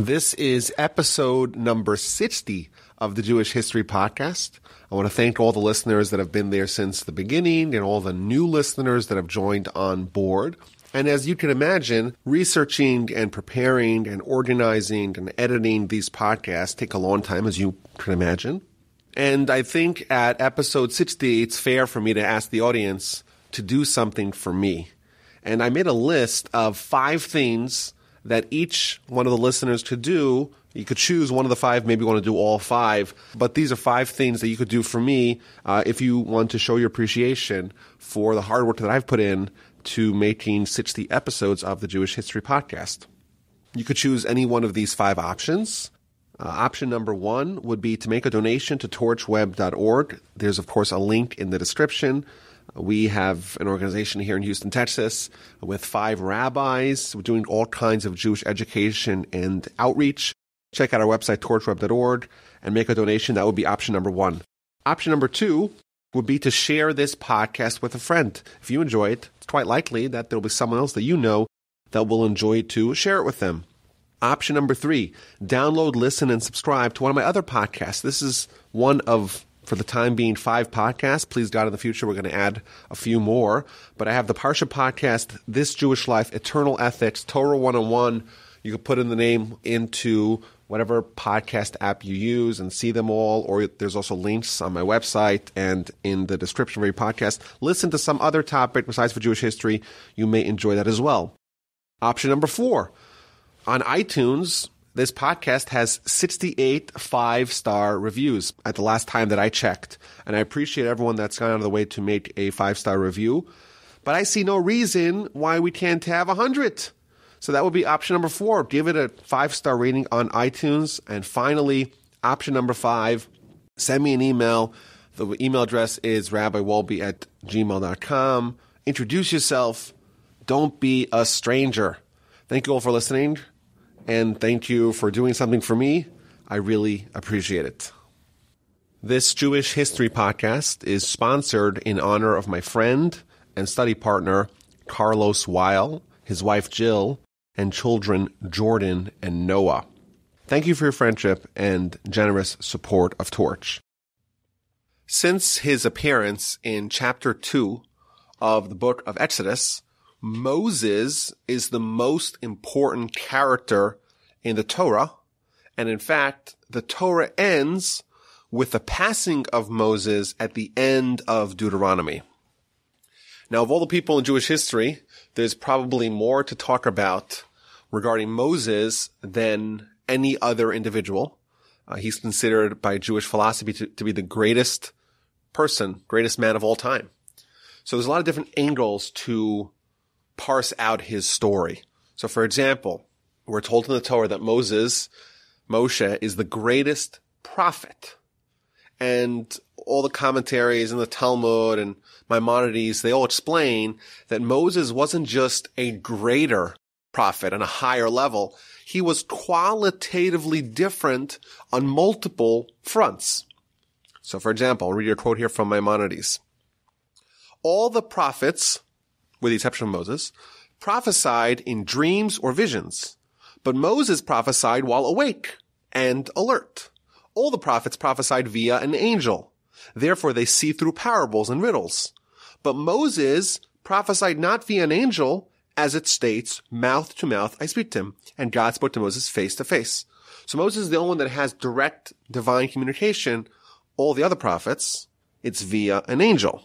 This is episode number 60 of the Jewish History Podcast. I want to thank all the listeners that have been there since the beginning and all the new listeners that have joined on board. And as you can imagine, researching and preparing and organizing and editing these podcasts take a long time, as you can imagine. And I think at episode 60, it's fair for me to ask the audience to do something for me. And I made a list of 5 things that each one of the listeners could do. You could choose one of the 5, maybe you want to do all 5, but these are 5 things that you could do for me if you want to show your appreciation for the hard work that I've put in to making 60 episodes of the Jewish History Podcast. You could choose any one of these 5 options. Option number 1 would be to make a donation to torchweb.org. There's, of course, a link in the description. We have an organization here in Houston, Texas, with 5 rabbis. We're doing all kinds of Jewish education and outreach. Check out our website, torchweb.org, and make a donation. That would be option number 1. Option number 2 would be to share this podcast with a friend. If you enjoy it, it's quite likely that there will be someone else that you know that will enjoy it too. Share it with them. Option number 3, download, listen, and subscribe to one of my other podcasts. This is one of, for the time being, 5 podcasts. Please God, in the future, we're going to add a few more. But I have the Parsha podcast, This Jewish Life, Eternal Ethics, Torah 101. You can put in the name into whatever podcast app you use and see them all. Or there's also links on my website and in the description of your podcast. Listen to some other topic besides for Jewish history. You may enjoy that as well. Option number 4. On iTunes, this podcast has 68 5-star reviews at the last time that I checked. And I appreciate everyone that's gone out of the way to make a 5-star review. But I see no reason why we can't have 100. So that would be option number 4. Give it a 5-star rating on iTunes. And finally, option number 5, send me an email. The email address is rabbiwolbe@gmail.com. Introduce yourself. Don't be a stranger. Thank you all for listening. And thank you for doing something for me. I really appreciate it. This Jewish History Podcast is sponsored in honor of my friend and study partner, Carlos Weil, his wife Jill, and children Jordan and Noah. Thank you for your friendship and generous support of Torch. Since his appearance in chapter 2 of the book of Exodus, Moses is the most important character in the Torah, and in fact, the Torah ends with the passing of Moses at the end of Deuteronomy. Now, of all the people in Jewish history, there's probably more to talk about regarding Moses than any other individual. He's considered by Jewish philosophy to be the greatest person, greatest man of all time. So there's a lot of different angles to parse out his story. So, for example, we're told in the Torah that Moshe, is the greatest prophet. And all the commentaries in the Talmud and Maimonides, they all explain that Moses wasn't just a greater prophet on a higher level. He was qualitatively different on multiple fronts. So, for example, I'll read you a quote here from Maimonides. All the prophets, with the exception of Moses, prophesied in dreams or visions, but Moses prophesied while awake and alert. All the prophets prophesied via an angel. Therefore, they see through parables and riddles. But Moses prophesied not via an angel, as it states, mouth to mouth I speak to him, and God spoke to Moses face to face. So Moses is the only one that has direct divine communication. All the other prophets, it's via an angel.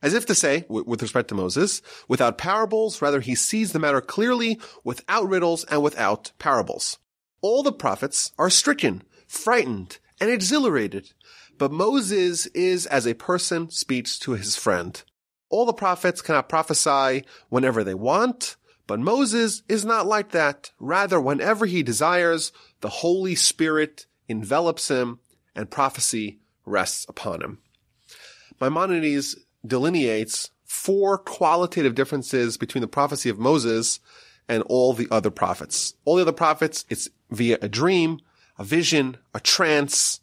As if to say, with respect to Moses, without parables, rather he sees the matter clearly, without riddles and without parables. All the prophets are stricken, frightened, and exhilarated, but Moses is as a person speaks to his friend. All the prophets cannot prophesy whenever they want, but Moses is not like that. Rather, whenever he desires, the Holy Spirit envelops him and prophecy rests upon him. Maimonides delineates 4 qualitative differences between the prophecy of Moses and all the other prophets. All the other prophets, it's via a dream, a vision, a trance,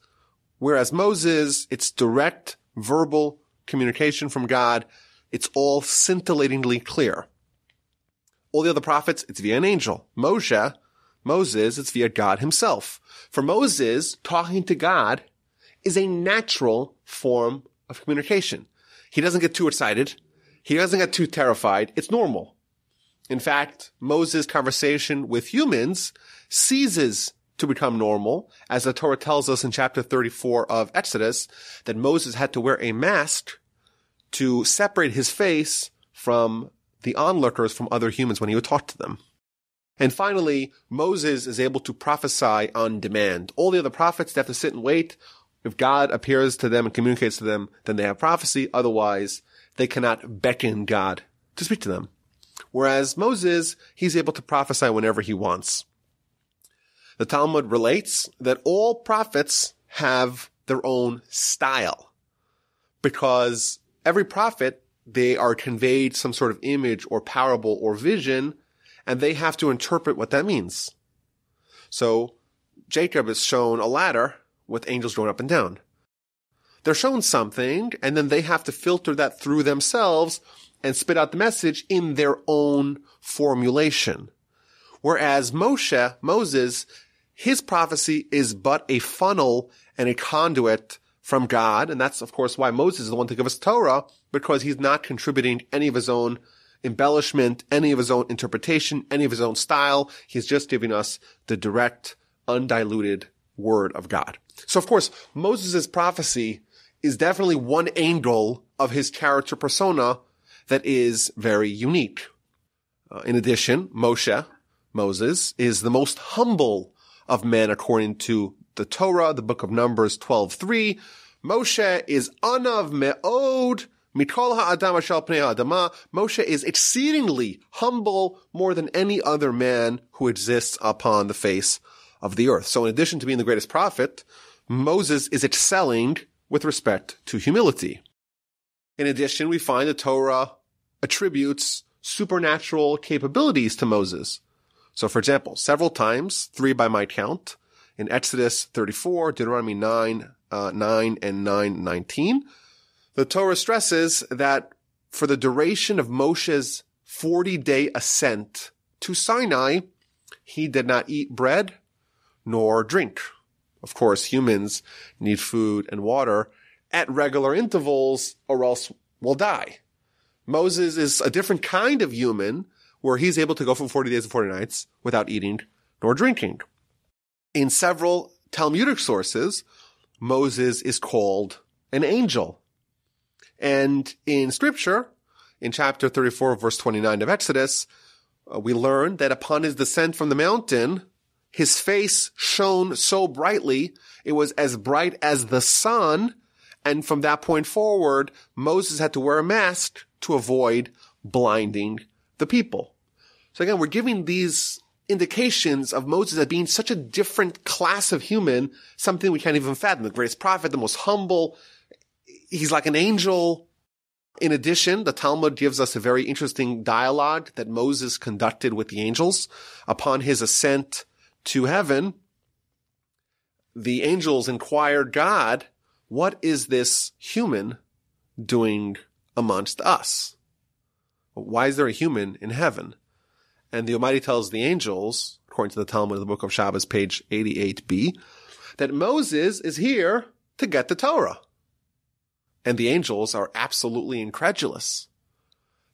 whereas Moses, it's direct verbal communication from God. It's all scintillatingly clear. All the other prophets, it's via an angel. Moshe, Moses, it's via God himself. For Moses, talking to God is a natural form of communication. He doesn't get too excited. He doesn't get too terrified. It's normal. In fact, Moses' conversation with humans ceases to become normal, as the Torah tells us in chapter 34 of Exodus that Moses had to wear a mask to separate his face from the onlookers, from other humans when he would talk to them. And finally, Moses is able to prophesy on demand. All the other prophets, they have to sit and wait. If God appears to them and communicates to them, then they have prophecy. Otherwise, they cannot beckon God to speak to them. Whereas Moses, he's able to prophesy whenever he wants. The Talmud relates that all prophets have their own style, because every prophet, they are conveyed some sort of image or parable or vision, and they have to interpret what that means. So Jacob is shown a ladder with angels going up and down. They're shown something, and then they have to filter that through themselves and spit out the message in their own formulation. Whereas Moses, his prophecy is but a funnel and a conduit from God, and that's, of course, why Moses is the one to give us Torah, because he's not contributing any of his own embellishment, any of his own interpretation, any of his own style. He's just giving us the direct, undiluted word of God. So, of course, Moses' prophecy is definitely one angle of his character persona that is very unique. In addition, Moses, is the most humble of men according to the Torah, the book of Numbers 12:3. Moshe is anav me'od mikol ha'adam ashal pnei ha'adama. Moshe is exceedingly humble, more than any other man who exists upon the face of the earth. So in addition to being the greatest prophet, Moses is excelling with respect to humility. In addition, we find the Torah attributes supernatural capabilities to Moses. So, for example, several times, 3 by my count, in Exodus 34, Deuteronomy 9 and 9:19, the Torah stresses that for the duration of Moshe's 40-day ascent to Sinai, he did not eat bread nor drink. Of course, humans need food and water at regular intervals or else we'll die. Moses is a different kind of human where he's able to go from 40 days and 40 nights without eating nor drinking. In several Talmudic sources, Moses is called an angel. And in scripture, in chapter 34, verse 29 of Exodus, we learn that upon his descent from the mountain, his face shone so brightly, it was as bright as the sun. And from that point forward, Moses had to wear a mask to avoid blinding the people. So again, we're giving these indications of Moses as being such a different class of human, something we can't even fathom. The greatest prophet, the most humble. He's like an angel. In addition, the Talmud gives us a very interesting dialogue that Moses conducted with the angels. Upon his ascent to heaven, the angels inquired God, what is this human doing amongst us? Why is there a human in heaven? And the Almighty tells the angels, according to the Talmud of the book of Shabbos, page 88b, that Moses is here to get the Torah. And the angels are absolutely incredulous.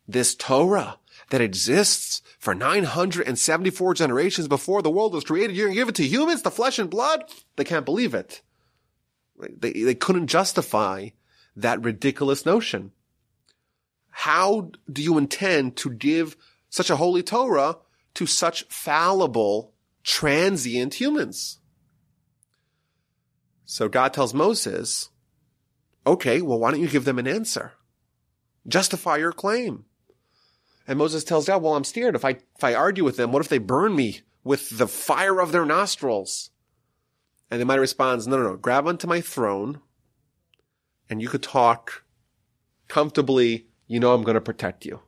This Torah that exists for 974 generations before the world was created, you're going to give it to humans, the flesh and blood? They can't believe it. They couldn't justify that ridiculous notion. How do you intend to give such a holy Torah to such fallible, transient humans? So God tells Moses, okay, well, why don't you give them an answer? Justify your claim. And Moses tells God, well, I'm scared. If I argue with them, what if they burn me with the fire of their nostrils? And the Almighty responds, no, grab onto my throne and you could talk comfortably. You know I'm going to protect you.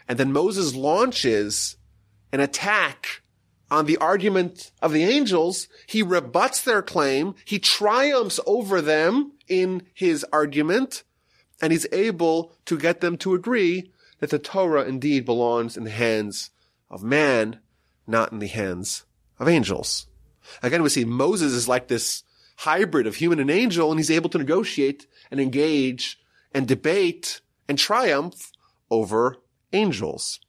And then Moses launches an attack on the argument of the angels. He rebuts their claim. He triumphs over them in his argument, and he's able to get them to agree that the Torah indeed belongs in the hands of man, not in the hands of angels. Again, we see Moses is like this hybrid of human and angel, and he's able to negotiate and engage and debate and triumph over angels.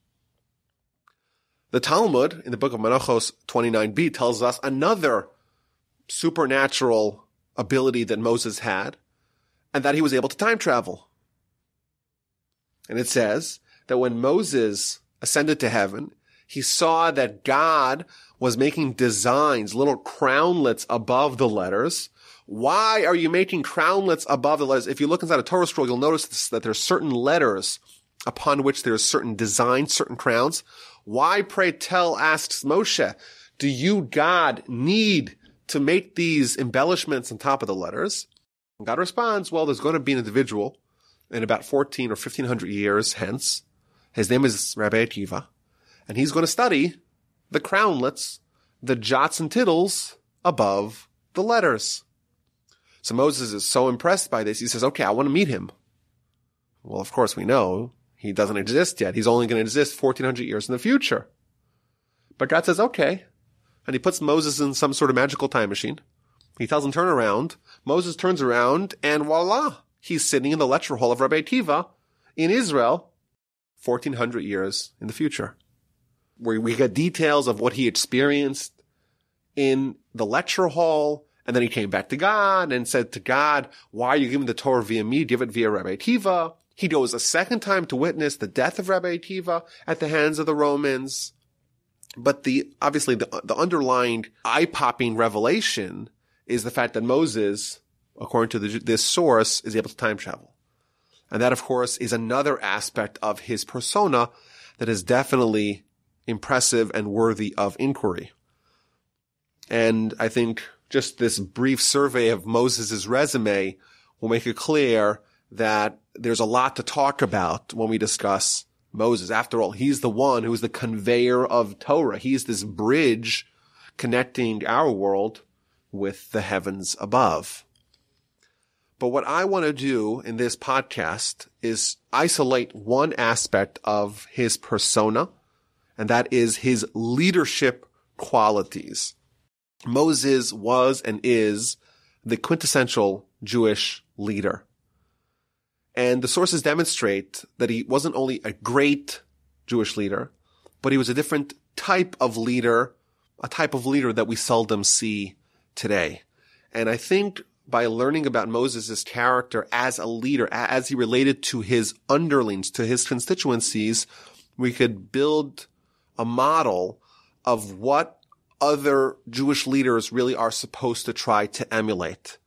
The Talmud in the book of Menachos 29b tells us another supernatural ability that Moses had, and that he was able to time travel. And it says that when Moses ascended to heaven, he saw that God was making designs, little crownlets above the letters. Why are you making crownlets above the letters? If you look inside a Torah scroll, you'll notice that there are certain letters upon which there are certain designs, certain crowns. Why, pray tell, asks Moshe, do you, God, need to make these embellishments on top of the letters? And God responds, well, there's going to be an individual in about 14 or 1500 years hence. His name is Rabbi Akiva, and he's going to study the crownlets, the jots and tittles above the letters. So Moses is so impressed by this, he says, okay, I want to meet him. Well, of course, we know he doesn't exist yet. He's only going to exist 1400 years in the future. But God says, okay. And he puts Moses in some sort of magical time machine. He tells him, turn around. Moses turns around, and voila, he's sitting in the lecture hall of Rabbi Akiva in Israel 1400 years in the future, where we get details of what he experienced in the lecture hall. And then he came back to God and said to God, why are you giving the Torah via me? Give it via Rabbi Akiva. He goes a second time to witness the death of Rabbi Akiva at the hands of the Romans. But obviously the underlying eye-popping revelation is the fact that Moses, according to this source, is able to time travel. And that, of course, is another aspect of his persona that is definitely impressive and worthy of inquiry. And I think just this brief survey of Moses' resume will make it clear that there's a lot to talk about when we discuss Moses. After all, he's the one who's the conveyor of Torah. He's this bridge connecting our world with the heavens above. But what I want to do in this podcast is isolate one aspect of his persona, and that is his leadership qualities. Moses was and is the quintessential Jewish leader. And the sources demonstrate that he wasn't only a great Jewish leader, but he was a different type of leader, a type of leader that we seldom see today. And I think by learning about Moses' character as a leader, as he related to his underlings, to his constituencies, we could build a model of what other Jewish leaders really are supposed to try to emulate.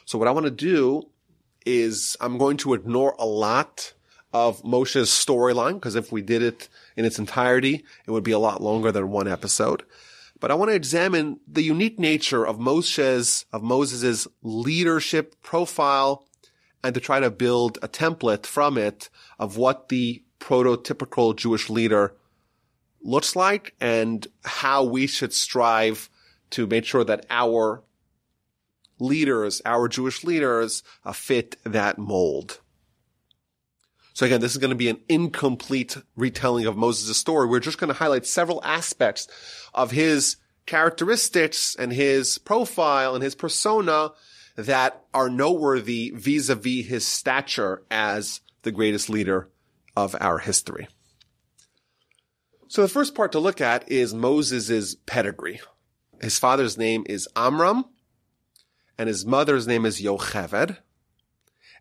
So what I want to do is I'm going to ignore a lot of Moshe's storyline, because if we did it in its entirety, it would be a lot longer than one episode. But I want to examine the unique nature of Moses' leadership profile and to try to build a template from it of what the prototypical Jewish leader looks like and how we should strive to make sure that our leaders, our Jewish leaders, fit that mold. So again, this is going to be an incomplete retelling of Moses' story. We're just going to highlight several aspects of his characteristics and his profile and his persona that are noteworthy vis-a-vis his stature as the greatest leader of our history. So the first part to look at is Moses' pedigree. His father's name is Amram, and his mother's name is Yocheved,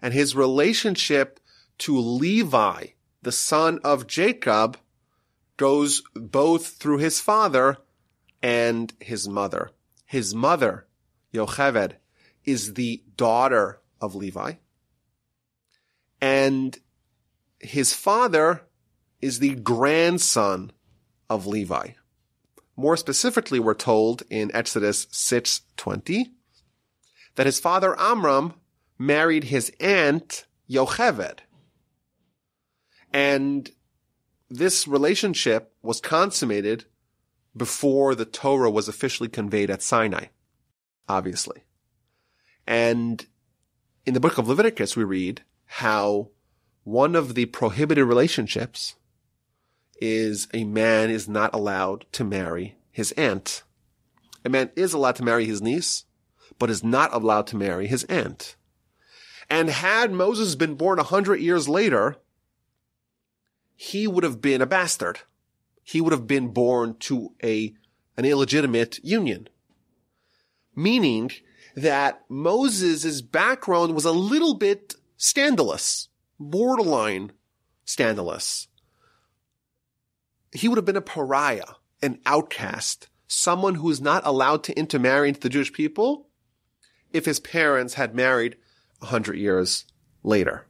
and his relationship to Levi, the son of Jacob, goes both through his father and his mother. His mother, Yocheved, is the daughter of Levi, and his father is the grandson of Levi. More specifically, we're told in Exodus 6:20 that his father Amram married his aunt Yocheved. And this relationship was consummated before the Torah was officially conveyed at Sinai, obviously. And in the book of Leviticus, we read how one of the prohibited relationships is a man is not allowed to marry his aunt. A man is allowed to marry his niece, but is not allowed to marry his aunt. And had Moses been born 100 years later, he would have been a bastard. He would have been born to an illegitimate union. Meaning that Moses' background was a little bit scandalous, borderline scandalous. He would have been a pariah, an outcast, someone who is not allowed to intermarry into the Jewish people if his parents had married 100 years later.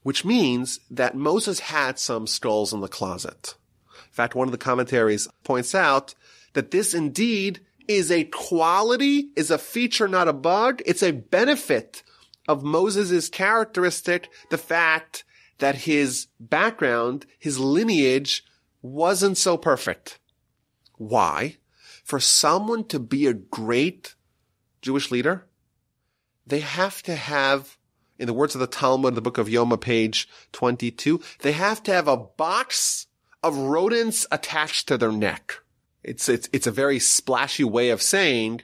Which means that Moses had some skulls in the closet. In fact, one of the commentaries points out that this indeed is a quality, is a feature, not a bug. It's a benefit of Moses' characteristic, the fact that his background, his lineage, wasn't so perfect. Why? For someone to be a great Jewish leader, they have to have, in the words of the Talmud, the book of Yoma, page 22, they have to have a box of rodents attached to their neck. It's a very splashy way of saying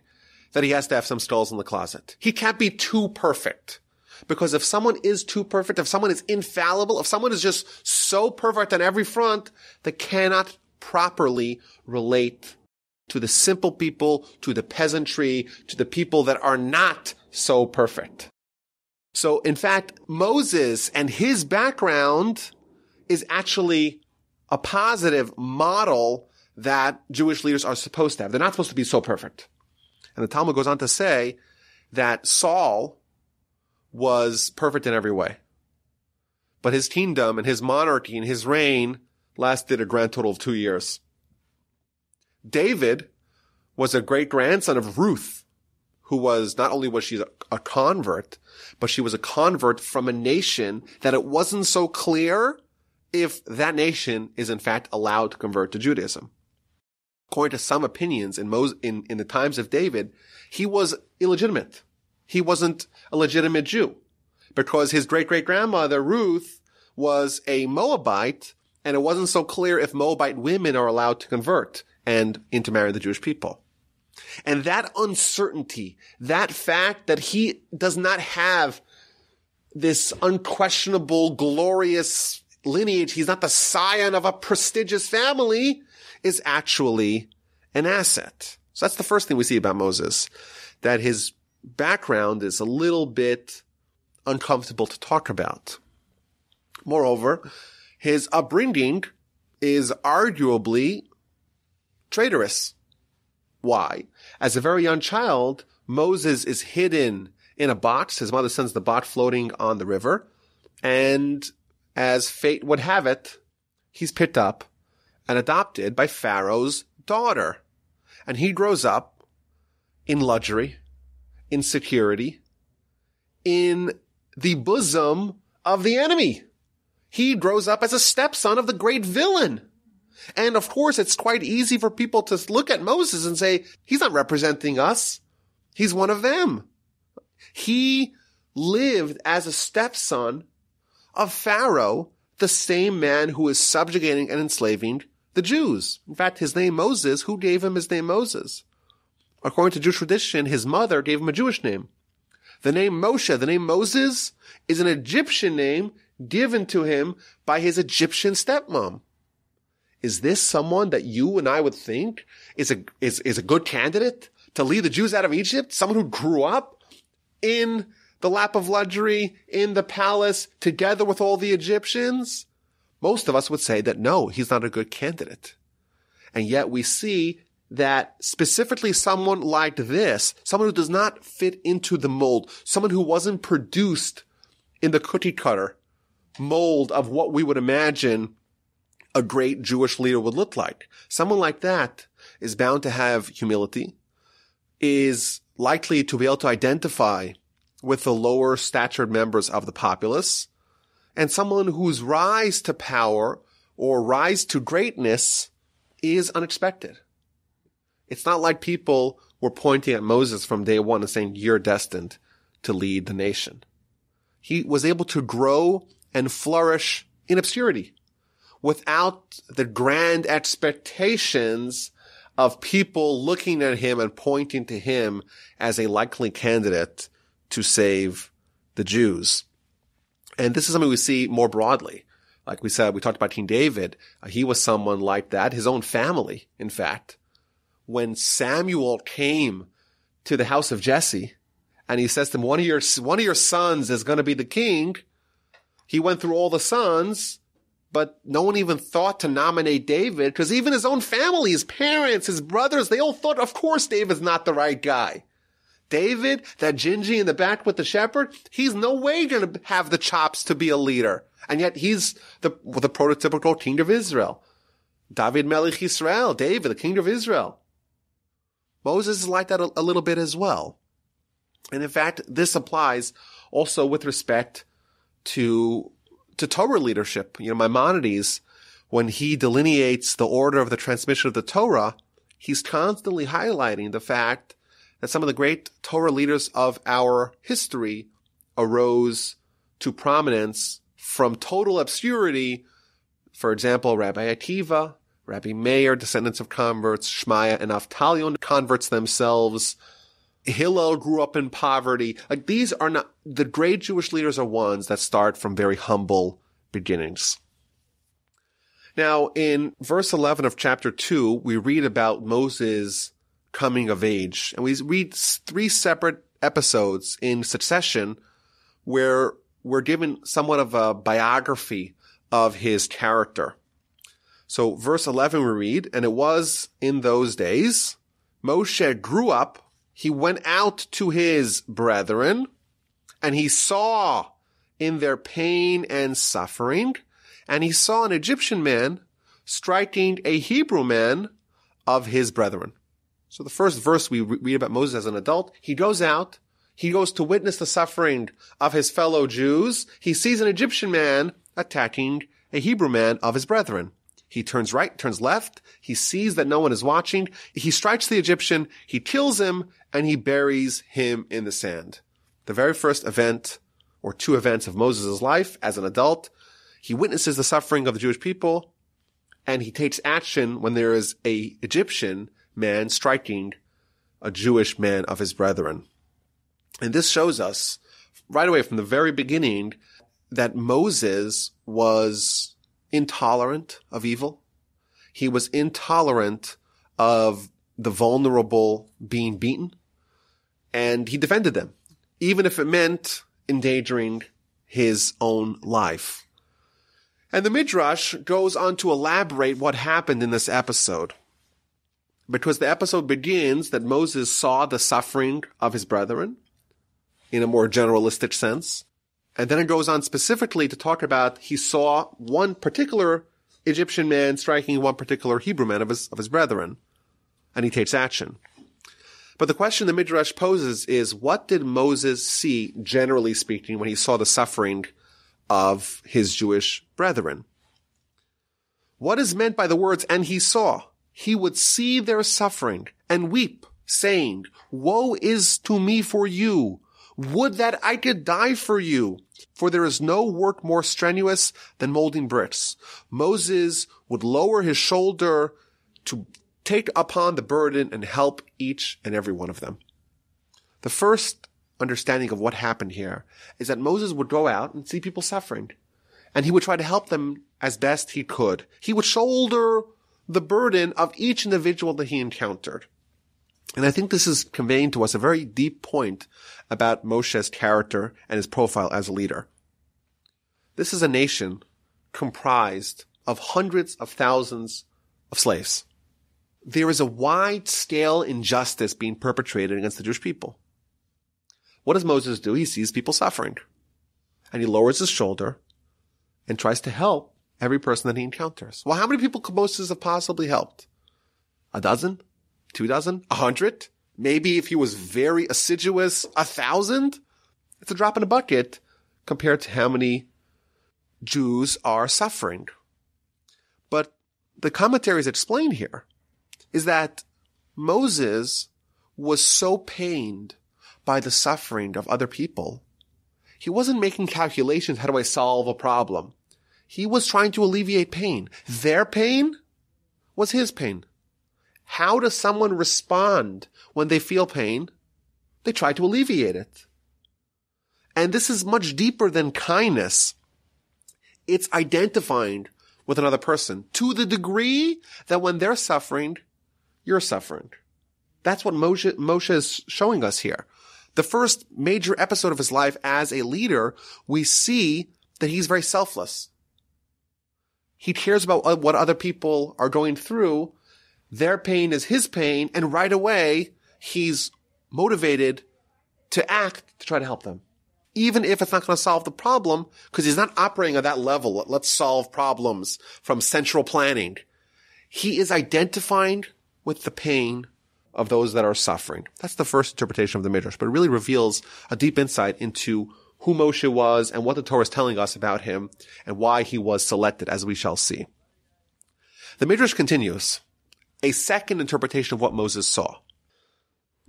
that he has to have some skulls in the closet. He can't be too perfect. Because if someone is too perfect, if someone is infallible, if someone is just so perfect on every front, they cannot properly relate to the simple people, to the peasantry, to the people that are not so perfect. So, in fact, Moses and his background is actually a positive model that Jewish leaders are supposed to have. They're not supposed to be so perfect. And the Talmud goes on to say that Saul was perfect in every way. But his kingdom and his monarchy and his reign lasted a grand total of 2 years. David was a great-grandson of Ruth, who was, not only was she a convert, but she was a convert from a nation that it wasn't so clear if that nation is in fact allowed to convert to Judaism. According to some opinions in the times of David, he was illegitimate. He wasn't a legitimate Jew because his great-great-grandmother Ruth was a Moabite, and it wasn't so clear if Moabite women are allowed to convert and intermarry the Jewish people. And that uncertainty, that fact that he does not have this unquestionable, glorious lineage, he's not the scion of a prestigious family, is actually an asset. So that's the first thing we see about Moses, that his background is a little bit uncomfortable to talk about. Moreover, his upbringing is arguably traitorous. Why? As a very young child, Moses is hidden in a box. His mother sends the box floating on the river. And as fate would have it, he's picked up and adopted by Pharaoh's daughter. And he grows up in luxury, in security, in the bosom of the enemy. He grows up as a stepson of the great villain. And of course, it's quite easy for people to look at Moses and say, he's not representing us. He's one of them. He lived as a stepson of Pharaoh, the same man who is subjugating and enslaving the Jews. In fact, his name Moses, who gave him his name Moses? According to Jewish tradition, his mother gave him a Jewish name. The name Moshe, the name Moses, is an Egyptian name given to him by his Egyptian stepmom. Is this someone that you and I would think is a good candidate to lead the Jews out of Egypt? Someone who grew up in the lap of luxury, in the palace, together with all the Egyptians? Most of us would say that no, he's not a good candidate. And yet we see that specifically someone like this, someone who does not fit into the mold, someone who wasn't produced in the cookie cutter mold of what we would imagine a great Jewish leader would look like. Someone like that is bound to have humility, is likely to be able to identify with the lower statured members of the populace, and someone whose rise to power or rise to greatness is unexpected. It's not like people were pointing at Moses from day one and saying, you're destined to lead the nation. He was able to grow and flourish in obscurity without the grand expectations of people looking at him and pointing to him as a likely candidate to save the Jews. And this is something we see more broadly. Like we said, we talked about King David. He was someone like that. His own family, in fact. When Samuel came to the house of Jesse and he says to him, one of your sons is going to be the king, he went through all the sons, but no one even thought to nominate David, because even his own family, his parents, his brothers, they all thought, of course, David's not the right guy. David, that gingy in the back with the shepherd, he's no way going to have the chops to be a leader. And yet he's the prototypical king of Israel. David Melech Yisrael, David, the king of Israel. Moses is like that a little bit as well. And in fact, this applies also with respect to Torah leadership. Maimonides, when he delineates the order of the transmission of the Torah, he's constantly highlighting the fact that some of the great Torah leaders of our history arose to prominence from total obscurity. For example, Rabbi Akiva, Rabbi Meir, descendants of converts, Shmaya and Avtalion, converts themselves. Hillel grew up in poverty. Like, these are not, the great Jewish leaders are ones that start from very humble beginnings. Now, in verse 11 of chapter 2, we read about Moses' coming of age. And we read 3 separate episodes in succession where we're given somewhat of a biography of his character. So verse 11 we read, and it was in those days, Moshe grew up, he went out to his brethren, and he saw in their pain and suffering, and he saw an Egyptian man striking a Hebrew man of his brethren. So the first verse we read about Moses as an adult, he goes out, he goes to witness the suffering of his fellow Jews. He sees an Egyptian man attacking a Hebrew man of his brethren. He turns right, turns left. He sees that no one is watching. He strikes the Egyptian. He kills him and he buries him in the sand. The very first event or 2 events of Moses' life as an adult. He witnesses the suffering of the Jewish people and he takes action when there is a Egyptian man striking a Jewish man of his brethren. And this shows us right away from the very beginning that Moses was intolerant of evil. He was intolerant of the vulnerable being beaten. And he defended them, even if it meant endangering his own life. And the Midrash goes on to elaborate what happened in this episode. Because the episode begins that Moses saw the suffering of his brethren in a more generalistic sense. And then it goes on specifically to talk about he saw one particular Egyptian man striking one particular Hebrew man of his brethren. And he takes action. But the question the Midrash poses is, what did Moses see, generally speaking, when he saw the suffering of his Jewish brethren? What is meant by the words, and he saw? He would see their suffering and weep, saying, woe is to me for you. Would that I could die for you, for there is no work more strenuous than molding bricks. Moses would lower his shoulder to take upon the burden and help each and every one of them. The first understanding of what happened here is that Moses would go out and see people suffering, and he would try to help them as best he could. He would shoulder the burden of each individual that he encountered. And I think this is conveying to us a very deep point about Moshe's character and his profile as a leader. This is a nation comprised of hundreds of thousands of slaves. There is a wide-scale injustice being perpetrated against the Jewish people. What does Moses do? He sees people suffering, and he lowers his shoulder and tries to help every person that he encounters. Well, how many people could Moses have possibly helped? 12? 24? 100? Maybe if he was very assiduous, 1,000? It's a drop in a bucket compared to how many Jews are suffering. But the commentaries explain here is that Moses was so pained by the suffering of other people. He wasn't making calculations, how do I solve a problem? He was trying to alleviate pain. Their pain was his pain. How does someone respond when they feel pain? They try to alleviate it. And this is much deeper than kindness. It's identifying with another person to the degree that when they're suffering, you're suffering. That's what Moshe is showing us here. The first major episode of his life as a leader, we see that he's very selfless. He cares about what other people are going through. Their pain is his pain, and right away, he's motivated to act to try to help them. Even if it's not going to solve the problem, because he's not operating at that level. Let's solve problems from central planning. He is identifying with the pain of those that are suffering. That's the first interpretation of the Midrash, but it really reveals a deep insight into who Moshe was and what the Torah is telling us about him and why he was selected, as we shall see. The Midrash continues, a second interpretation of what Moses saw.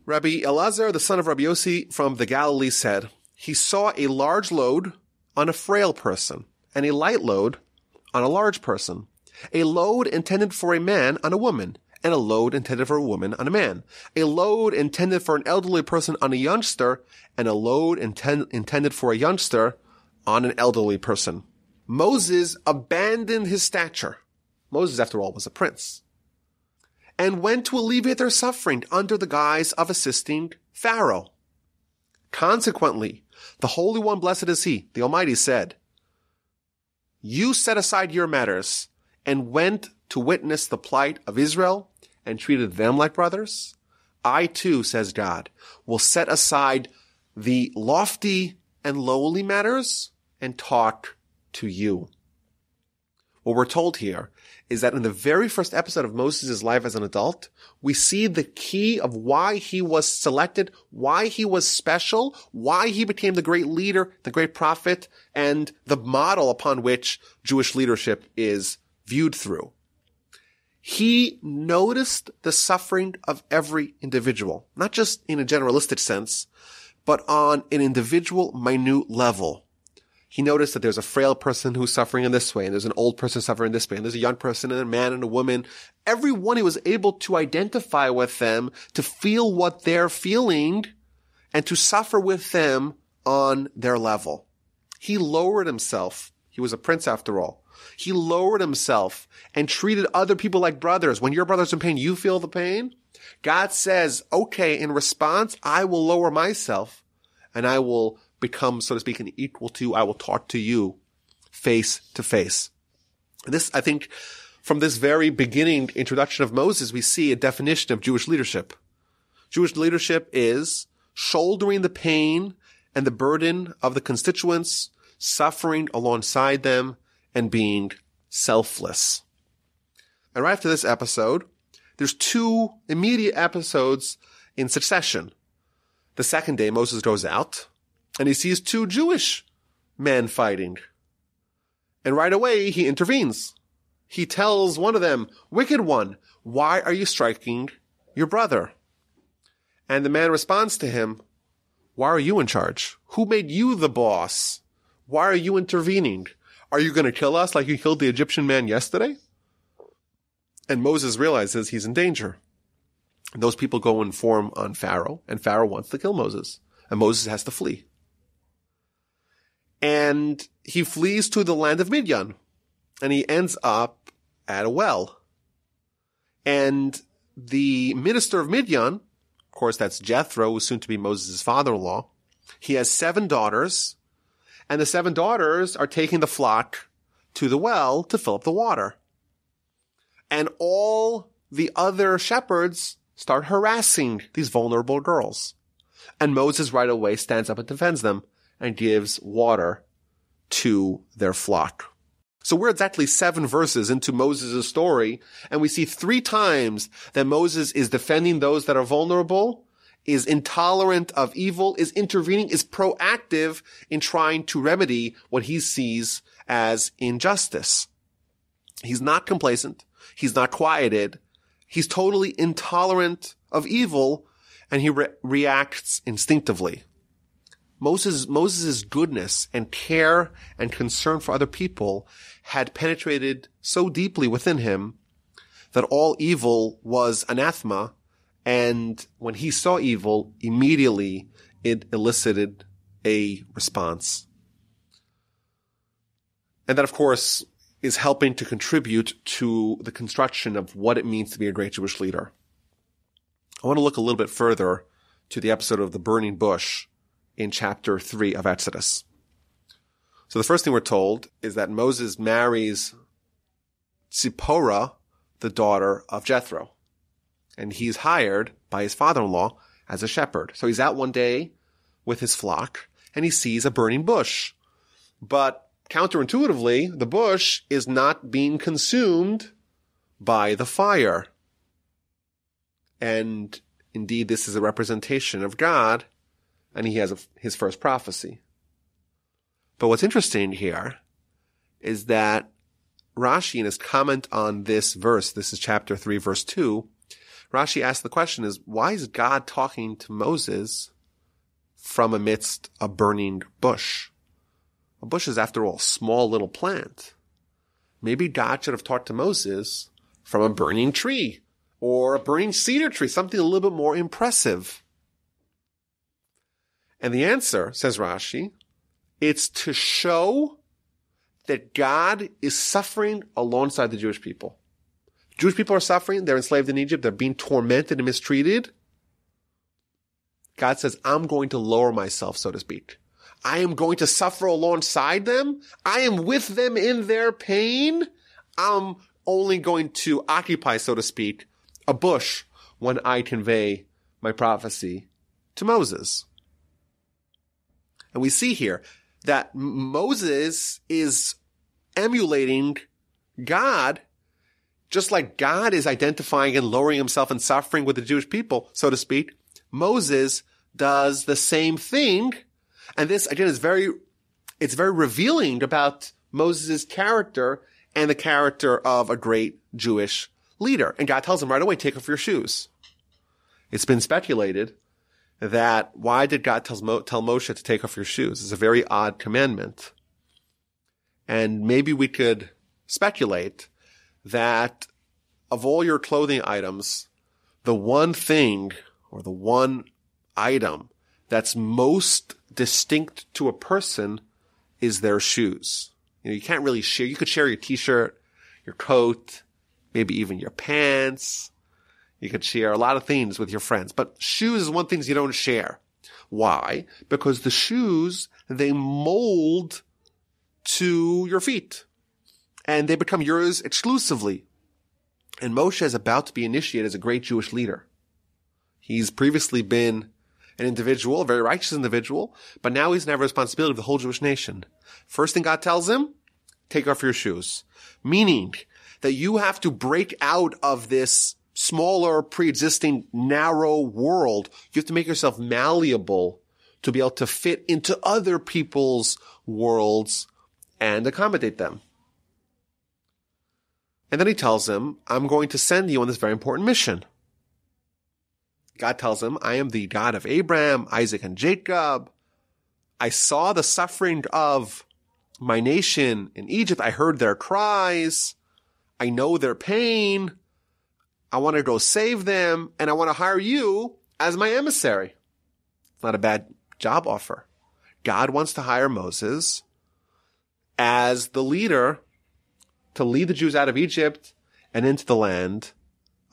Rabbi Elazar, the son of Rabbi Yossi from the Galilee, said, he saw a large load on a frail person and a light load on a large person, a load intended for a man on a woman, and a load intended for a woman on a man, a load intended for an elderly person on a youngster, and a load intended for a youngster on an elderly person. Moses abandoned his stature. Moses, after all, was a prince, and went to alleviate their suffering under the guise of assisting Pharaoh. Consequently, the Holy One, blessed is He, the Almighty, said, you set aside your matters and went to witness the plight of Israel and treated them like brothers. I too, says God, will set aside the lofty and lowly matters and talk to you. What we're told here is that in the very first episode of Moses' life as an adult, we see the key of why he was selected, why he was special, why he became the great leader, the great prophet, and the model upon which Jewish leadership is viewed through. He noticed the suffering of every individual, not just in a generalistic sense, but on an individual, minute level. He noticed that there's a frail person who's suffering in this way, and there's an old person suffering this way, and there's a young person and a man and a woman. Everyone, he was able to identify with them, to feel what they're feeling, and to suffer with them on their level. He lowered himself. He was a prince after all. He lowered himself and treated other people like brothers. When your brother's in pain, you feel the pain. God says, okay, in response, I will lower myself and I will become, so to speak, an equal to you. I will talk to you face to face. This, I think, from this very beginning introduction of Moses, we see a definition of Jewish leadership. Jewish leadership is shouldering the pain and the burden of the constituents, suffering alongside them, and being selfless. And right after this episode, there's two immediate episodes in succession. The second day, Moses goes out, and he sees two Jewish men fighting. And right away, he intervenes. He tells one of them, wicked one, why are you striking your brother? And the man responds to him, why are you in charge? Who made you the boss? Why are you intervening? Are you going to kill us like you killed the Egyptian man yesterday? And Moses realizes he's in danger. And those people go and inform on Pharaoh, and Pharaoh wants to kill Moses. And Moses has to flee. And he flees to the land of Midian. And he ends up at a well. And the minister of Midian, of course that's Jethro, who's soon to be Moses' father-in-law, he has 7 daughters. And the 7 daughters are taking the flock to the well to fill up the water. And all the other shepherds start harassing these vulnerable girls. And Moses right away stands up and defends them and gives water to their flock. So we're exactly 7 verses into Moses' story, and we see 3 times that Moses is defending those that are vulnerable, is intolerant of evil, is intervening, is proactive in trying to remedy what he sees as injustice. He's not complacent. He's not quieted. He's totally intolerant of evil, and he reacts instinctively. Moses' goodness and care and concern for other people had penetrated so deeply within him that all evil was anathema, and when he saw evil, immediately it elicited a response. And that, of course, is helping to contribute to the construction of what it means to be a great Jewish leader. I want to look a little bit further to the episode of the burning bush in chapter 3 of Exodus. So the first thing we're told is that Moses marries Zipporah, the daughter of Jethro. And he's hired by his father-in-law as a shepherd. So he's out one day with his flock, and he sees a burning bush. But counterintuitively, the bush is not being consumed by the fire. And indeed, this is a representation of God, and he has his first prophecy. But what's interesting here is that Rashi, in his comment on this verse, this is chapter 3, verse 2, Rashi asks the question is, why is God talking to Moses from amidst a burning bush? A bush is, after all, a small little plant. Maybe God should have talked to Moses from a burning tree or a burning cedar tree, something a little bit more impressive. And the answer, says Rashi, it's to show that God is suffering alongside the Jewish people. Jewish people are suffering. They're enslaved in Egypt. They're being tormented and mistreated. God says, I'm going to lower myself, so to speak. I am going to suffer alongside them. I am with them in their pain. I'm only going to occupy, so to speak, a bush when I convey my prophecy to Moses. And we see here that Moses is emulating God, just like God is identifying and lowering himself and suffering with the Jewish people, so to speak. Moses does the same thing. And this, again, it's very revealing about Moses' character and the character of a great Jewish leader. And God tells him right away, take off your shoes. It's been speculated that why did God tell Moshe to take off your shoes? It's a very odd commandment. And maybe we could speculate that of all your clothing items, the one thing or the one item that's most distinct to a person is their shoes. You can't really share. You could share your t-shirt, your coat, maybe even your pants. You could share a lot of things with your friends, but shoes is one thing you don't share. Why? Because the shoes, they mold to your feet and they become yours exclusively. And Moshe is about to be initiated as a great Jewish leader. He's previously been an individual, a very righteous individual, but now he's going to have a responsibility of the whole Jewish nation. First thing God tells him, take off your shoes. Meaning that you have to break out of this smaller, pre-existing, narrow world. You have to make yourself malleable to be able to fit into other people's worlds and accommodate them. And then he tells him, I'm going to send you on this very important mission. God tells him, I am the God of Abraham, Isaac, and Jacob. I saw the suffering of my nation in Egypt. I heard their cries. I know their pain. I want to go save them, and I want to hire you as my emissary. It's not a bad job offer. God wants to hire Moses as the leader to lead the Jews out of Egypt and into the land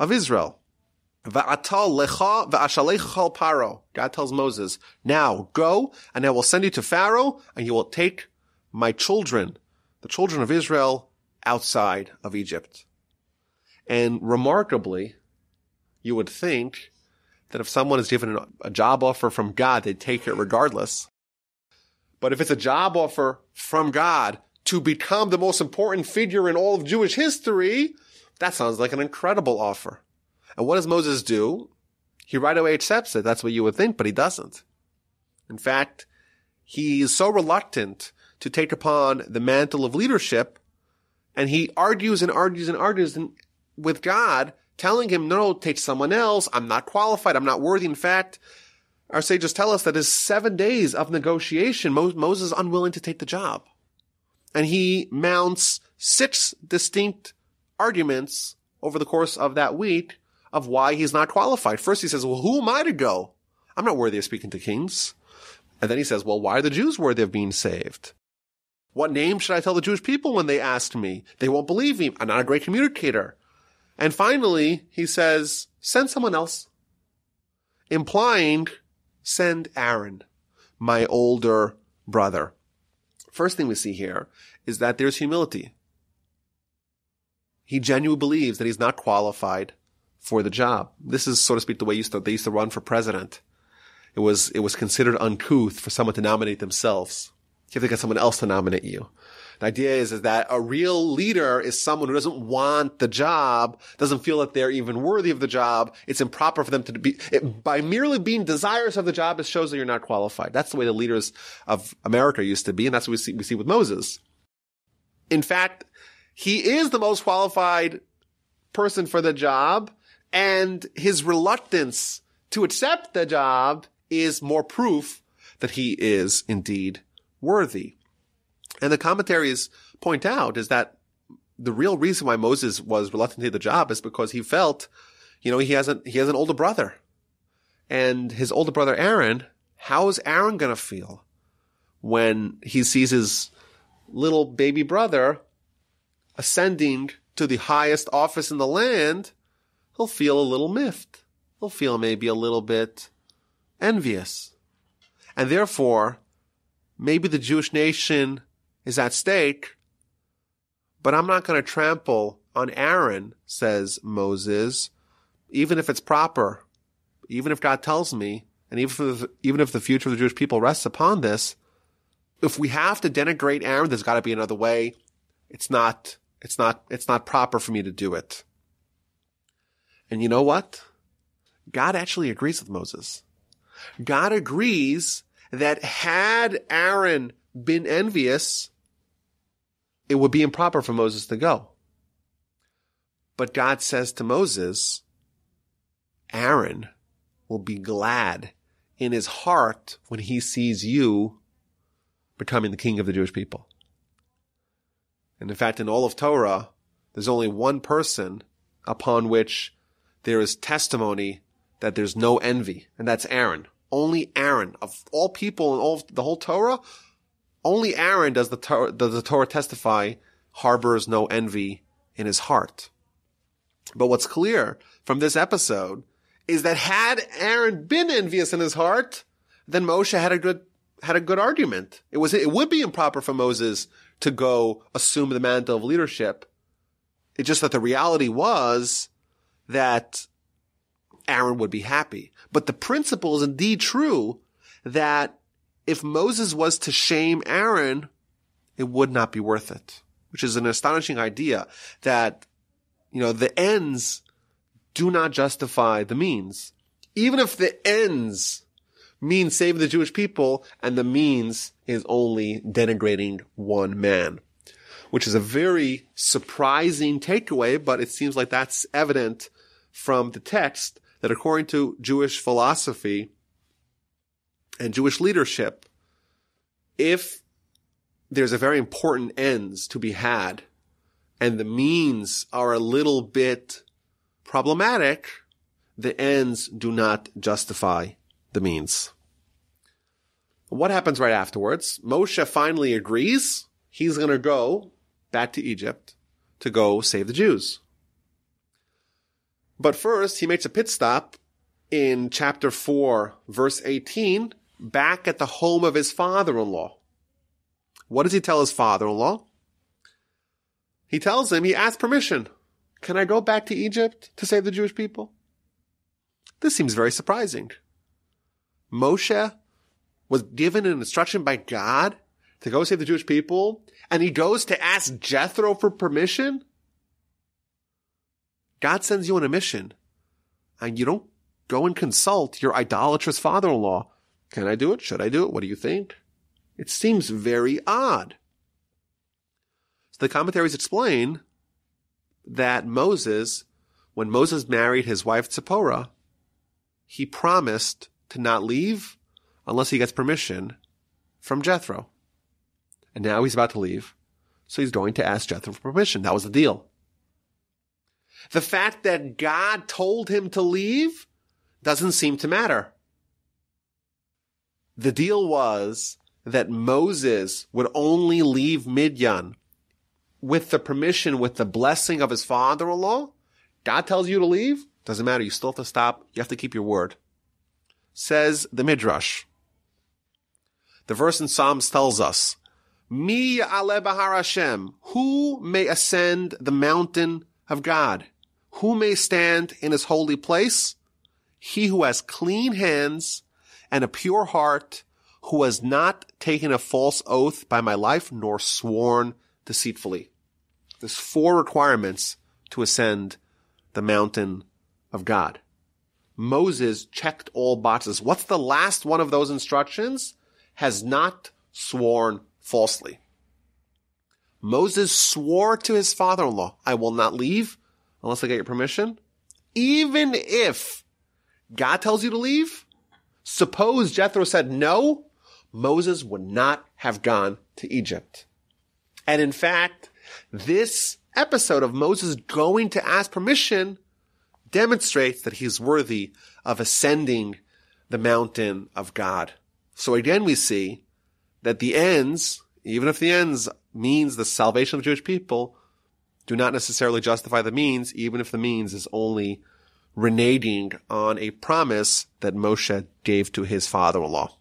of Israel. God tells Moses, now go, and I will send you to Pharaoh, and you will take my children, the children of Israel, outside of Egypt. And remarkably, you would think that if someone is given a job offer from God, they'd take it regardless. But if it's a job offer from God to become the most important figure in all of Jewish history, that sounds like an incredible offer. And what does Moses do? He right away accepts it. That's what you would think, but he doesn't. In fact, he is so reluctant to take upon the mantle of leadership, and he argues and argues and argues with God, telling him, no, take someone else. I'm not qualified. I'm not worthy. In fact, our sages tell us that in 7 days of negotiation, Moses is unwilling to take the job. And he mounts 6 distinct arguments over the course of that week of why he's not qualified. First he says, well, who am I to go? I'm not worthy of speaking to kings. And then he says, well, why are the Jews worthy of being saved? What name should I tell the Jewish people when they ask me? They won't believe me. I'm not a great communicator. And finally, he says, send someone else. Implying, send Aaron, my older brother. First thing we see here is that there's humility. He genuinely believes that he's not qualified for the job. This is, so to speak, the way they used to run for president. It was considered uncouth for someone to nominate themselves. You have to get someone else to nominate you. The idea is that a real leader is someone who doesn't want the job, doesn't feel that they're even worthy of the job. It's improper for them to be, by merely being desirous of the job, it shows that you're not qualified. That's the way the leaders of America used to be, and that's what we see with Moses. In fact, he is the most qualified person for the job, and his reluctance to accept the job is more proof that he is indeed worthy. And the commentaries point out is that the real reason why Moses was reluctant to take the job is because he felt, he has an older brother. And his older brother Aaron, how is Aaron going to feel when he sees his little baby brother ascending to the highest office in the land? He'll feel a little miffed. He'll feel maybe a little bit envious. And therefore, maybe the Jewish nation is at stake, but I'm not going to trample on Aaron, says Moses, even if it's proper, even if God tells me, and even if the future of the Jewish people rests upon this. If we have to denigrate Aaron, there's got to be another way. It's not proper for me to do it. And you know what? God actually agrees with Moses. God agrees that had Aaron been envious, it would be improper for Moses to go. But God says to Moses, Aaron will be glad in his heart when he sees you becoming the king of the Jewish people. And in fact, in all of Torah, there's only one person upon which there is testimony that there's no envy, and that's Aaron. Only Aaron. Of all people in all the whole Torah, only Aaron does the Torah testify harbors no envy in his heart. But what's clear from this episode is that had Aaron been envious in his heart, then Moshe had a good argument. It would be improper for Moses to go assume the mantle of leadership. It's just that the reality was that Aaron would be happy. But the principle is indeed true that if Moses was to shame Aaron, it would not be worth it, which is an astonishing idea that, the ends do not justify the means. Even if the ends mean saving the Jewish people and the means is only denigrating one man, which is a very surprising takeaway, but it seems like that's evident from the text that according to Jewish philosophy and Jewish leadership, if there's a very important ends to be had and the means are a little bit problematic, the ends do not justify the means. What happens right afterwards? Moshe finally agrees he's going to go back to Egypt to go save the Jews. But first, he makes a pit stop in chapter 4, verse 18, back at the home of his father-in-law. What does he tell his father-in-law? He tells him, he asks permission. Can I go back to Egypt to save the Jewish people? This seems very surprising. Moshe was given an instruction by God to go save the Jewish people, and he goes to ask Jethro for permission? God sends you on a mission, and you don't go and consult your idolatrous father-in-law. Can I do it? Should I do it? What do you think? It seems very odd. So the commentaries explain that when Moses married his wife Zipporah, he promised to not leave unless he gets permission from Jethro. And now he's about to leave, so he's going to ask Jethro for permission. That was the deal. The fact that God told him to leave doesn't seem to matter. The deal was that Moses would only leave Midian with the permission, with the blessing of his father-in-law. God tells you to leave, doesn't matter. You still have to stop. You have to keep your word. Says the Midrash. The verse in Psalms tells us, Mi ya'aleh bahar Hashem, who may ascend the mountain of God? Who may stand in his holy place? He who has clean hands and a pure heart, who has not taken a false oath by my life, nor sworn deceitfully. There's 4 requirements to ascend the mountain of God. Moses checked all boxes. What's the last one of those instructions? Has not sworn falsely. Moses swore to his father-in-law, I will not leave unless I get your permission. Even if God tells you to leave, suppose Jethro said no, Moses would not have gone to Egypt. And in fact, this episode of Moses going to ask permission demonstrates that he's worthy of ascending the mountain of God. So again, we see that the ends, even if the ends means the salvation of the Jewish people, do not necessarily justify the means, even if the means is only reneging on a promise that Moshe gave to his father-in-law.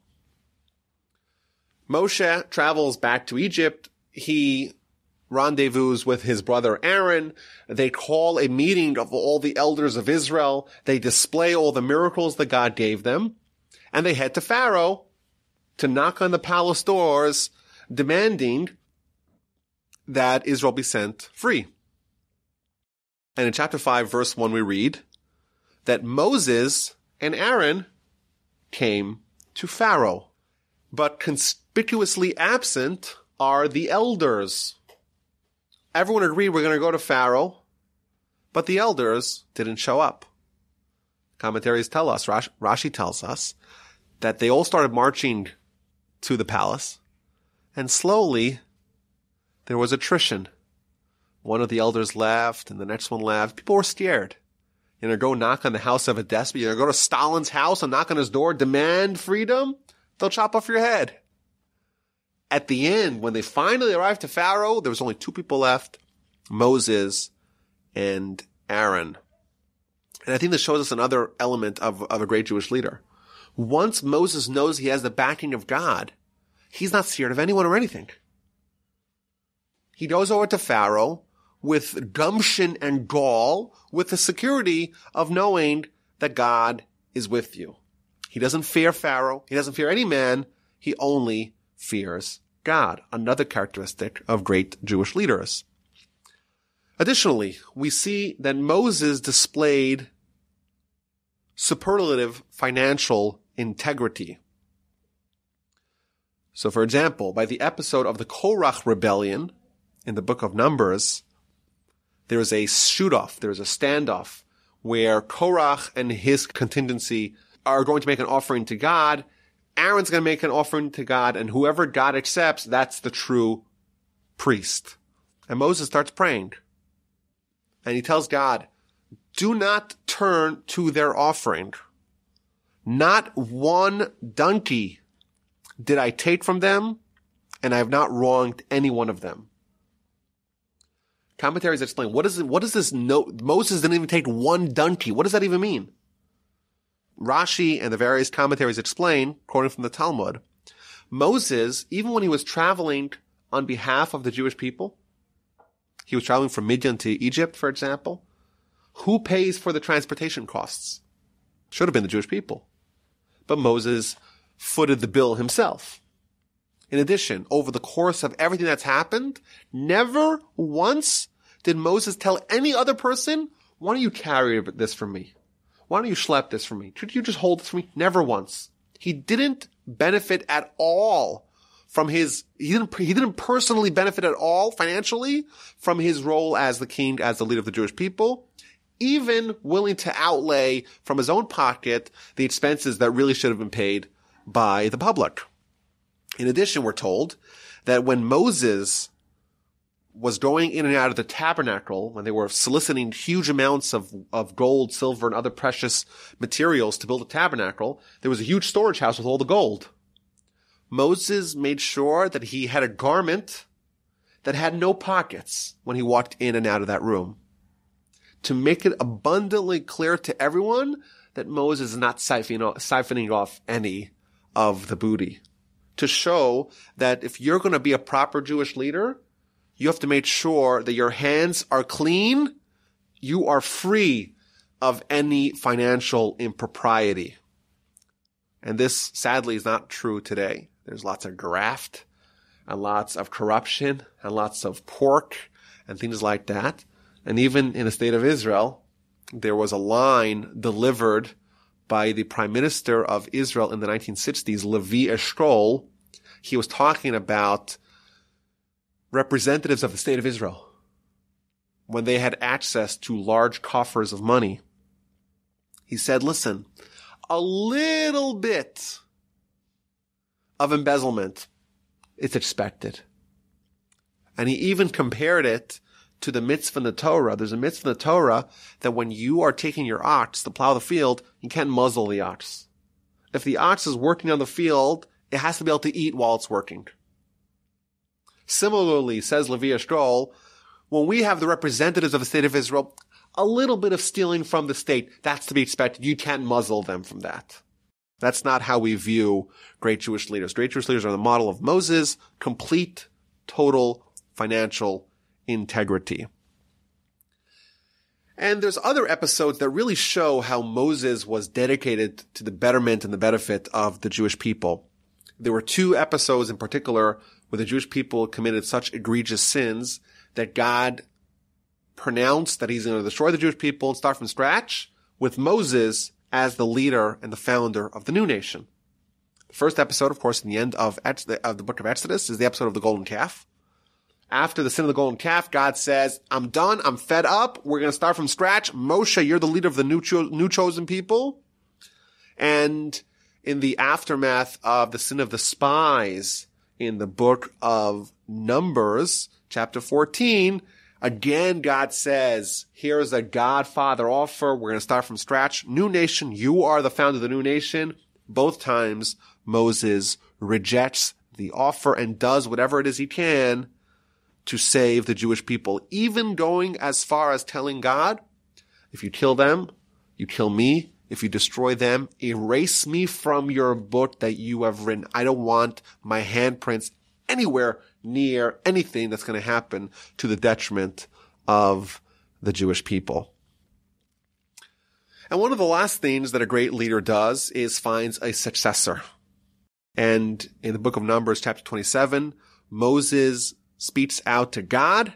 Moshe travels back to Egypt. He rendezvous with his brother Aaron. They call a meeting of all the elders of Israel. They display all the miracles that God gave them. And they head to Pharaoh to knock on the palace doors, demanding that Israel be set free. And in chapter 5, verse 1, we read that Moses and Aaron came to Pharaoh. But conspicuously absent are the elders. Everyone agreed we're going to go to Pharaoh, but the elders didn't show up. Commentaries tell us, Rashi tells us, that they all started marching to the palace, and slowly there was attrition. One of the elders left, and the next one left. People were scared. You're going to go knock on the house of a despot. You're going to go to Stalin's house and knock on his door, demand freedom. They'll chop off your head. At the end, when they finally arrived to Pharaoh, there was only 2 people left, Moses and Aaron. And I think this shows us another element of a great Jewish leader. Once Moses knows he has the backing of God, he's not scared of anyone or anything. He goes over to Pharaoh with gumption and gall, with the security of knowing that God is with you. He doesn't fear Pharaoh. He doesn't fear any man. He only fears God. Another characteristic of great Jewish leaders. Additionally, we see that Moses displayed superlative financial integrity. So, for example, by the episode of the Korach rebellion in the book of Numbers, there is a shoot-off, there is a standoff, where Korach and his contingency are going to make an offering to God. Aaron's going to make an offering to God, and whoever God accepts, that's the true priest. And Moses starts praying. And he tells God, do not turn to their offering. Not one donkey did I take from them, and I have not wronged any one of them. Commentaries explain, what is this note? Moses didn't even take one donkey. What does that even mean? Rashi and the various commentaries explain, quoting from the Talmud, Moses, even when he was traveling on behalf of the Jewish people, he was traveling from Midian to Egypt, for example, who pays for the transportation costs? Should have been the Jewish people. But Moses footed the bill himself. In addition, over the course of everything that's happened, never once did Moses tell any other person, why don't you carry this for me? Why don't you schlep this for me? Could you just hold this for me? Never once. He didn't benefit at all from he didn't personally benefit at all financially from his role as the king, as the leader of the Jewish people, even willing to outlay from his own pocket the expenses that really should have been paid by the public. In addition, we're told that when Moses was going in and out of the tabernacle, when they were soliciting huge amounts of gold, silver, and other precious materials to build a tabernacle, there was a huge storage house with all the gold. Moses made sure that he had a garment that had no pockets when he walked in and out of that room, to make it abundantly clear to everyone that Moses is not siphoning off any of the booty, to show that if you're going to be a proper Jewish leader, you have to make sure that your hands are clean, you are free of any financial impropriety. And this, sadly, is not true today. There's lots of graft and lots of corruption and lots of pork and things like that. And even in the state of Israel, there was a line delivered by the Prime Minister of Israel in the 1960s, Levi Eshkol. He was talking about representatives of the state of Israel when they had access to large coffers of money. He said, listen, a little bit of embezzlement, it's expected. And he even compared it to the mitzvah in the Torah. There's a mitzvah in the Torah that when you are taking your ox to plow the field, you can't muzzle the ox. If the ox is working on the field, it has to be able to eat while it's working. Similarly, says Levi Eshkol, when we have the representatives of the state of Israel, a little bit of stealing from the state, that's to be expected. You can't muzzle them from that. That's not how we view great Jewish leaders. Great Jewish leaders are the model of Moses, complete, total financial integrity. And there's other episodes that really show how Moses was dedicated to the betterment and the benefit of the Jewish people. There were two episodes in particular where the Jewish people committed such egregious sins that God pronounced that he's going to destroy the Jewish people and start from scratch, with Moses as the leader and the founder of the new nation. The first episode, of course, in the end of the book of Exodus, is the episode of the golden calf. After the sin of the golden calf, God says, I'm done, I'm fed up, we're going to start from scratch. Moshe, you're the leader of the new chosen people. And in the aftermath of the sin of the spies in the book of Numbers, chapter 14, again, God says, here's a Godfather offer. We're going to start from scratch. New nation. You are the founder of the new nation. Both times, Moses rejects the offer and does whatever it is he can to save the Jewish people, even going as far as telling God, if you kill them, you kill me. If you destroy them, erase me from your book that you have written. I don't want my handprints anywhere near anything that's going to happen to the detriment of the Jewish people. And one of the last things that a great leader does is finds a successor. And in the book of Numbers, chapter 27, Moses speaks out to God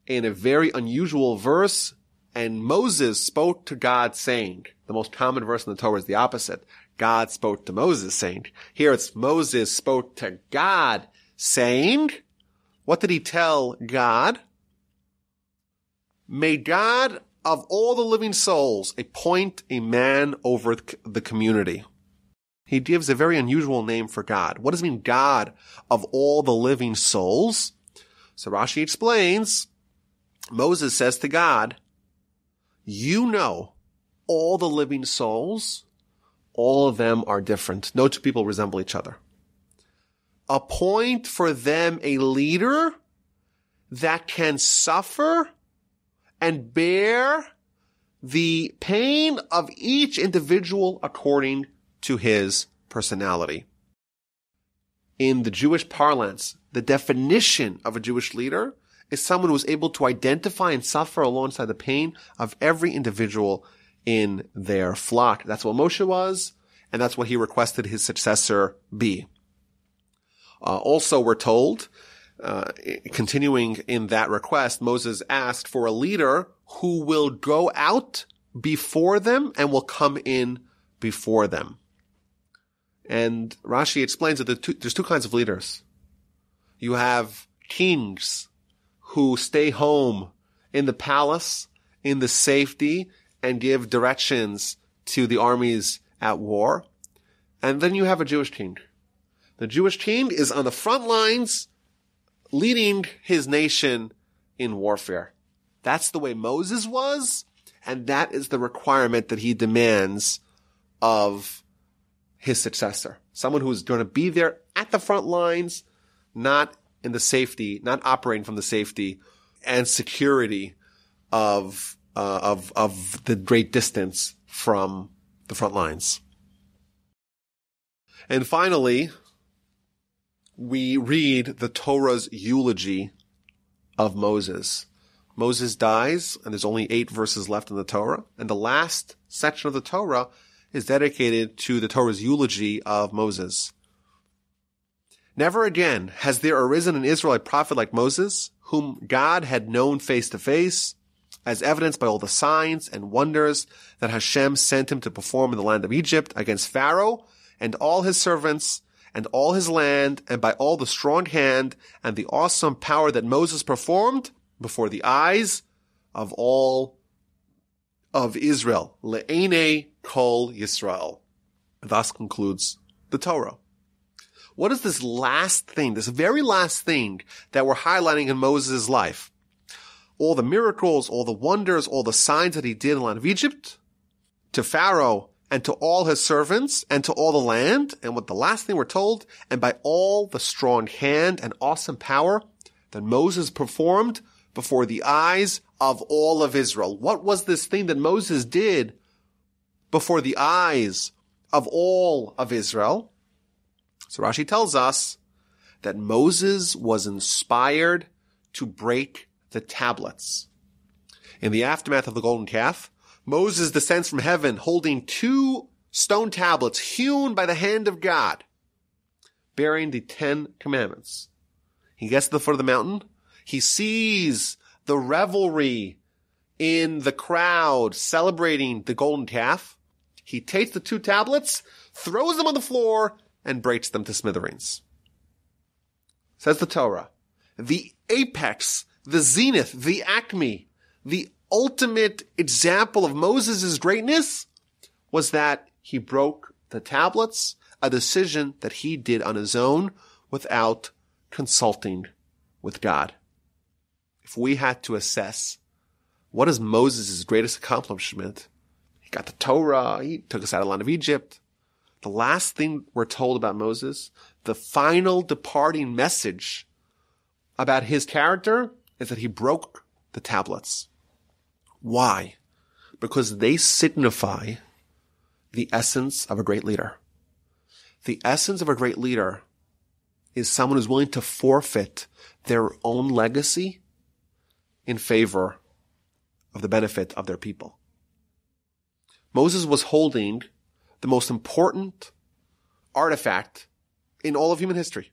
in a very unusual verse. And Moses spoke to God saying, the most common verse in the Torah is the opposite. God spoke to Moses saying. Here it's Moses spoke to God saying, what did he tell God? May God of all the living souls appoint a man over the community. He gives a very unusual name for God. What does it mean, God of all the living souls? So Rashi explains, Moses says to God, you know all the living souls, all of them are different. No two people resemble each other. Appoint for them a leader that can suffer and bear the pain of each individual according to his personality. In the Jewish parlance, the definition of a Jewish leader is someone who is able to identify and suffer alongside the pain of every individual in their flock. That's what Moshe was, and that's what he requested his successor be. Also, we're told, continuing in that request, Moses asked for a leader who will go out before them and will come in before them. And Rashi explains that there's two kinds of leaders. You have kings who stay home in the palace, in the safety, and give directions to the armies at war. And then you have a Jewish king. The Jewish king is on the front lines, leading his nation in warfare. That's the way Moses was, and that is the requirement that he demands of his successor. Someone who is going to be there at the front lines, not in the safety, not operating from the safety and security of the great distance from the front lines. And finally, we read the Torah's eulogy of Moses. Moses dies, and there's only 8 verses left in the Torah, and the last section of the Torah is dedicated to the Torah's eulogy of Moses. Never again has there arisen in Israel a prophet like Moses, whom God had known face to face, as evidenced by all the signs and wonders that Hashem sent him to perform in the land of Egypt against Pharaoh and all his servants and all his land, and by all the strong hand and the awesome power that Moses performed before the eyes of all of Israel. Le'enei kol Yisrael. Thus concludes the Torah. What is this last thing, this very last thing that we're highlighting in Moses' life? All the miracles, all the wonders, all the signs that he did in the land of Egypt, to Pharaoh and to all his servants and to all the land. And what the last thing we're told, and by all the strong hand and awesome power that Moses performed before the eyes of all of Israel. What was this thing that Moses did before the eyes of all of Israel? So Rashi tells us that Moses was inspired to break the tablets. In the aftermath of the golden calf, Moses descends from heaven holding 2 stone tablets hewn by the hand of God, bearing the 10 commandments. He gets to the foot of the mountain. He sees the revelry in the crowd celebrating the golden calf. He takes the 2 tablets, throws them on the floor, and breaks them to smithereens. Says the Torah, the apex, the zenith, the acme, the ultimate example of Moses' greatness was that he broke the tablets, a decision that he did on his own without consulting with God. If we had to assess what is Moses' greatest accomplishment, he got the Torah, he took us out of the land of Egypt. The last thing we're told about Moses, the final departing message about his character, is that he broke the tablets. Why? Because they signify the essence of a great leader. The essence of a great leader is someone who's willing to forfeit their own legacy in favor of the benefit of their people. Moses was holding the most important artifact in all of human history.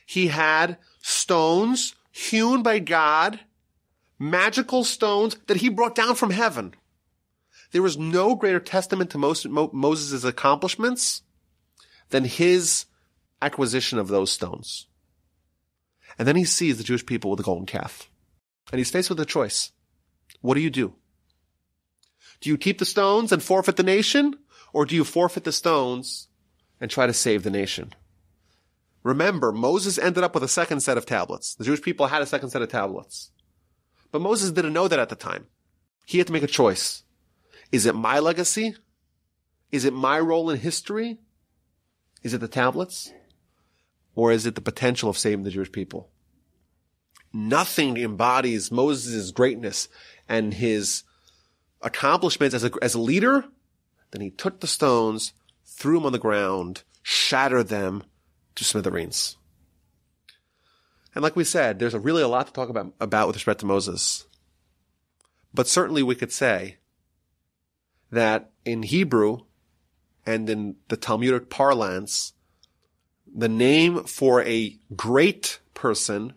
He had stones hewn by God, magical stones that he brought down from heaven. There was no greater testament to Moses' accomplishments than his acquisition of those stones. And then he sees the Jewish people with the golden calf. And he's faced with a choice. What do you do? Do you keep the stones and forfeit the nation? Or do you forfeit the stones and try to save the nation? Remember, Moses ended up with a second set of tablets. The Jewish people had a second set of tablets. But Moses didn't know that at the time. He had to make a choice. Is it my legacy? Is it my role in history? Is it the tablets? Or is it the potential of saving the Jewish people? Nothing embodies Moses' greatness and his accomplishments as a leader. Then he took the stones, threw them on the ground, shattered them to smithereens. And like we said, there's really a lot to talk about with respect to Moses. But certainly we could say that in Hebrew and in the Talmudic parlance, the name for a great person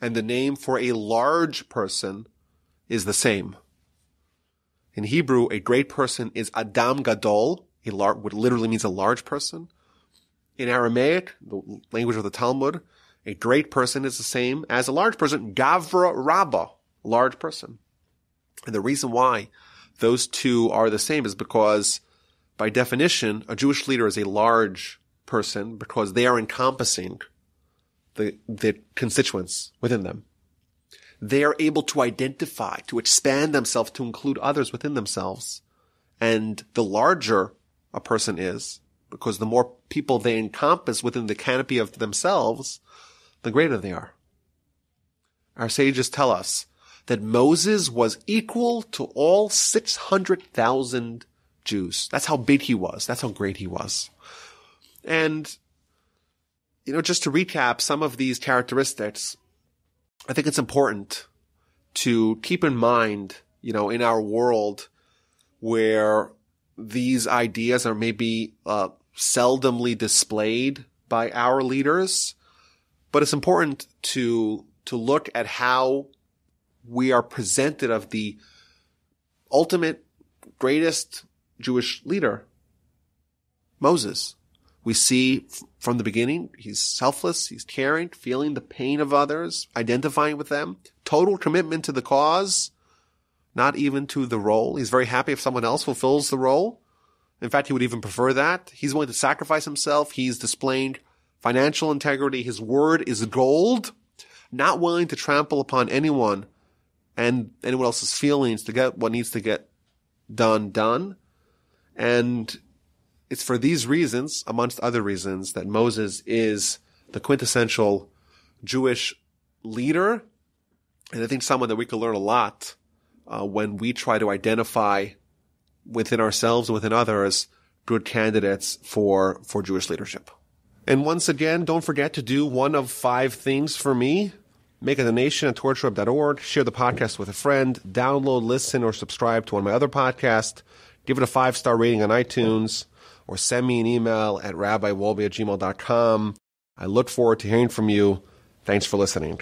and the name for a large person is the same. In Hebrew, a great person is Adam Gadol, what literally means a large person. In Aramaic, the language of the Talmud, a great person is the same as a large person, Gavra Rabbah, large person. And the reason why those two are the same is because, by definition, a Jewish leader is a large person because they are encompassing the constituents within them. They are able to identify, to expand themselves, to include others within themselves. And the larger a person is, because the more people they encompass within the canopy of themselves, the greater they are. Our sages tell us that Moses was equal to all 600,000 Jews. That's how big he was. That's how great he was. And, just to recap some of these characteristics, I think it's important to keep in mind, in our world where these ideas are maybe seldomly displayed by our leaders, but it's important to look at how we are presented of the ultimate greatest Jewish leader, Moses. We see from the beginning, he's selfless, he's caring, feeling the pain of others, identifying with them, total commitment to the cause, not even to the role. He's very happy if someone else fulfills the role. In fact, he would even prefer that. He's willing to sacrifice himself. He's displaying financial integrity. His word is gold, not willing to trample upon anyone and anyone else's feelings to get what needs to get done. And it's for these reasons, amongst other reasons, that Moses is the quintessential Jewish leader. And I think someone that we can learn a lot when we try to identify within ourselves and within others good candidates for Jewish leadership. And once again, don't forget to do one of 5 things for me. Make a donation at torah.org, share the podcast with a friend, download, listen, or subscribe to one of my other podcasts, give it a 5-star rating on iTunes, or send me an email at rabbiwolbe@gmail.com. I look forward to hearing from you. Thanks for listening.